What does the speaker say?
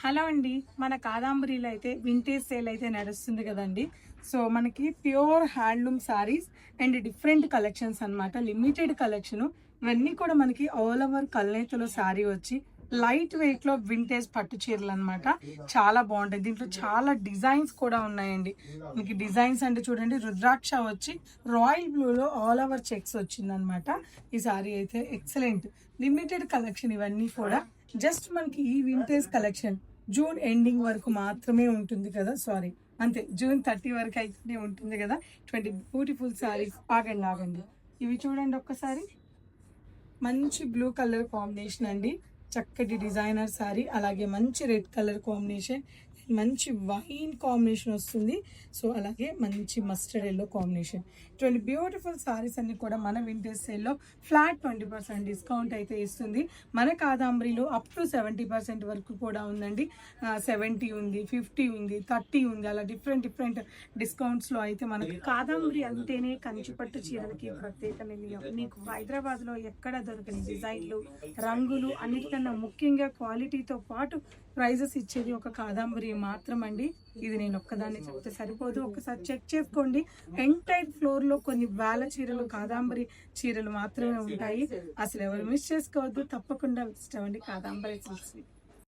Hello అండి, మన కాదాంబరిలో అయితే వింటేజ్ సేల్ అయితే నడుస్తుంది కదండి. సో మనకి pure handloom saris and different collections అన్నమాట. లిమిటెడ్ కలెక్షన్ ఇవన్నీ కూడా మనకి ఆల్ ఓవర్ కల్నేతలో సారీ వచ్చి లైట్ వెయిట్ లో వింటేజ్ పట్టు చీరలు అనమాట. చాలా బాగుంటాయి. దీంట్లో చాలా డిజైన్స్ కూడా ఉన్నాయండి. మనకి డిజైన్స్ అంటే చూడండి, రుద్రాక్ష వచ్చి రాయల్ బ్లూలో ఆల్ ఓవర్ చెక్స్ వచ్చింది అనమాట. ఈ సారీ అయితే ఎక్సలెంట్ లిమిటెడ్ కలెక్షన్. ఇవన్నీ కూడా జస్ట్ మనకి ఈ వింటేజ్ కలెక్షన్ జూన్ ఎండింగ్ వరకు మాత్రమే ఉంటుంది కదా. సారీ, అంతే, జూన్ 30 వరకు అయితే ఉంటుంది కదా. 20 బ్యూటిఫుల్ సారీస్. ఆగండి, ఇవి చూడండి ఒక్కసారి. మంచి బ్లూ కలర్ కాంబినేషన్ అండి, చక్కటి డిజైనర్ సారీ. అలాగే మంచి రెడ్ కలర్ కాంబినేషన్, మంచి వైన్ కాంబినేషన్ వస్తుంది. సో అలాగే మంచి మస్టర్డ్ ఎల్లో కాంబినేషన్. ఇటువంటి బ్యూటిఫుల్ సారీస్ అన్ని కూడా మన వింటేజ్ సేల్లో ఫ్లాట్ 20% డిస్కౌంట్ అయితే ఇస్తుంది. మన కాదాంబరిలో అప్ టు 70% వరకు కూడా ఉందండి. 70 ఉంది, 50 ఉంది, 30 ఉంది, అలా డిఫరెంట్ డిస్కౌంట్స్లో అయితే మనకి కాదాంబరి అంటేనే కంచిపట్టు చీరలకి ప్రత్యేక నిలయం. నీకు హైదరాబాద్లో ఎక్కడ దొరకని డిజైన్లు, రంగులు, అన్నిటికన్నా ముఖ్యంగా క్వాలిటీతో పాటు ప్రైజెస్ ఇచ్చేది ఒక కాదాంబరి మాత్రం అండి. ఇది నేను ఒక్కదాన్ని చెప్తే సరిపోదు, ఒకసారి చెక్ చేసుకోండి. ఎంటైర్ ఫ్లోర్ లో కొన్ని వేల చీరలు, కాదాంబరి చీరలు మాత్రమే ఉంటాయి. అసలు ఎవరు మిస్ చేసుకోవద్దు, తప్పకుండా విజిట్ అవ్వండి కాదాంబరి సిల్క్స్.